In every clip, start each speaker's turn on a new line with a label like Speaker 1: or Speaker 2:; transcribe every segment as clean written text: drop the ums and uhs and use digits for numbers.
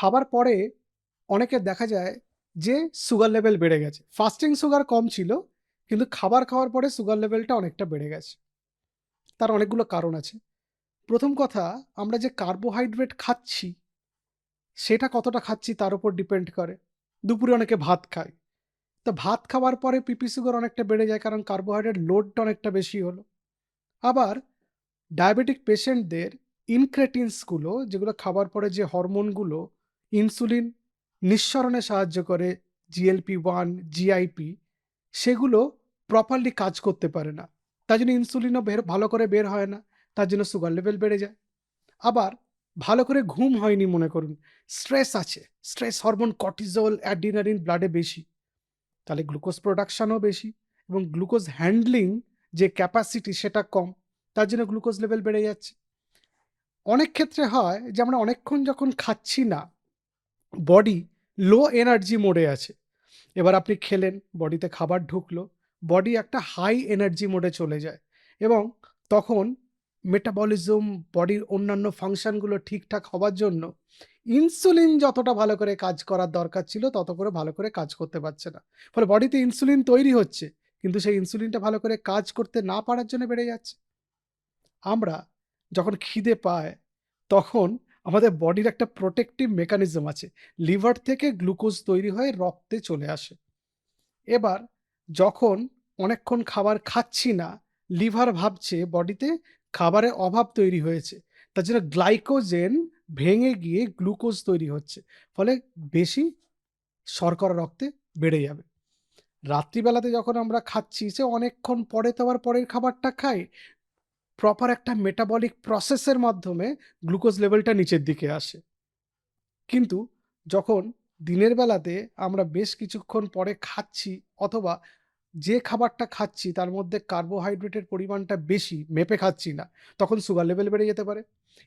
Speaker 1: খাবার পরে অনেকের দেখা যায় যে সুগার লেভেল বেড়ে গেছে। ফাস্টিং সুগার কম ছিল, কিন্তু খাবার খাওয়ার পরে সুগার লেভেলটা অনেকটা বেড়ে গেছে। তার অনেকগুলো কারণ আছে। প্রথম কথা, আমরা যে কার্বোহাইড্রেট খাচ্ছি, সেটা কতটা খাচ্ছি তার উপর ডিপেন্ড করে। দুপুরে অনেকে ভাত খায়। তো ভাত খাওয়ার পরে পিপি সুগার অনেকটা বেড়ে যায়, কারণ কার্বোহাইড্রেট লোডটা অনেকটা বেশি হলো। আবার ডায়াবেটিক পেশেন্টদের ইনক্রেটিনসগুলো, যেগুলো খাবার পরে যে হরমোনগুলো ইনসুলিন নিঃসরণে সাহায্য করে, GLP-1, GIP, সেগুলো প্রপারলি কাজ করতে পারে না। তার জন্য ইনসুলিনও ভালো করে বের হয় না। তার জন্য সুগার লেভেল বেড়ে যায়। আবার ভালো করে ঘুম হয়নি মনে করুন, স্ট্রেস আছে, স্ট্রেস হরমোন কর্টিজল, অ্যাড্রিনালিন ব্লাডে বেশি, তাহলে গ্লুকোজ প্রোডাকশনও বেশি এবং গ্লুকোজ হ্যান্ডলিং যে ক্যাপাসিটি সেটা কম। তার জন্য গ্লুকোজ লেভেল বেড়ে যাচ্ছে। অনেক ক্ষেত্রে হয় যে আমরা অনেকক্ষণ যখন খাচ্ছি না, বডি লো এনার্জি মোডে আছে। এবার আপনি খেলেন, বডিতে খাবার ঢুকলো, বডি একটা হাই এনার্জি মোডে চলে যায় এবং তখন মেটাবলিজম, বডির অন্যান্য ফাংশনগুলো ঠিকঠাক হওয়ার জন্য ইনসুলিন যতটা ভালো করে কাজ করার দরকার ছিল তত করে ভালো করে কাজ করতে পারছে না। ফলে বডিতে ইনসুলিন তৈরি হচ্ছে, কিন্তু সেই ইনসুলিনটা ভালো করে কাজ করতে না পারার জন্য বেড়ে যাচ্ছে। আমরা যখন খিদে পায়, তখন আমাদের বডির একটা প্রোটেক্টিভ মেকানিজম আছে। লিভার থেকে গ্লুকোজ তৈরি হয়ে রক্তে চলে আসে। এবার যখন অনেকক্ষণ খাবার খাচ্ছি না, লিভার ভাবছে বডিতে খাবারের অভাব তৈরি হয়েছে। তার জন্য গ্লাইকোজেন ভেঙে গিয়ে গ্লুকোজ তৈরি হচ্ছে। ফলে বেশি শর্করা রক্তে বেড়ে যাবে। রাত্রিবেলাতে যখন আমরা খাচ্ছি, সে অনেকক্ষণ পরে তো আবার পরের খাবারটা খাই। প্রপার একটা মেটাবলিক প্রসেসের মাধ্যমে গ্লুকোজ লেভেলটা নিচের দিকে আসে। কিন্তু যখন দিনের বেলাতে আমরা বেশ কিছুক্ষণ পরে খাচ্ছি, অথবা যে খাবারটা খাচ্ছি তার মধ্যে কার্বোহাইড্রেটের পরিমাণটা বেশি, মেপে খাচ্ছি না, তখন সুগার লেভেল বেড়ে যেতে পারে।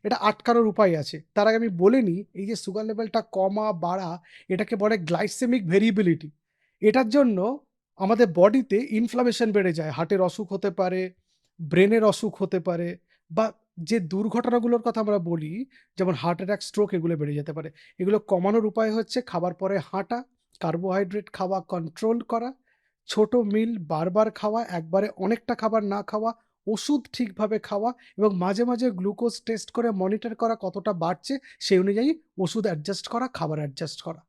Speaker 1: এটা আটকানোর উপায় আছে। তার আগে আমি বলে নিই, এই যে সুগার লেভেলটা কমা বাড়া, এটাকে বলে গ্লাইসেমিক ভেরিয়েবিলিটি। এটার জন্য আমাদের বডিতে ইনফ্লামেশন বেড়ে যায়, হার্টের অসুখ হতে পারে, ব্রেনের অসুখ হতে পারে, বা যে দুর্ঘটনাগুলোর কথা আমরা বলি, যেমন হার্ট অ্যাটাক, স্ট্রোক, এগুলো বেড়ে যেতে পারে। এগুলো কমানোর উপায় হচ্ছে খাবার পরে হাঁটা, কার্বোহাইড্রেট খাওয়া কন্ট্রোল করা, ছোট মিল বারবার খাওয়া, একবারে অনেকটা খাবার না খাওয়া, ওষুধ ঠিকভাবে খাওয়া এবং মাঝে মাঝে গ্লুকোজ টেস্ট করে মনিটর করা কতটা বাড়ছে, সেই অনুযায়ী ওষুধ অ্যাডজাস্ট করা, খাবার অ্যাডজাস্ট করা।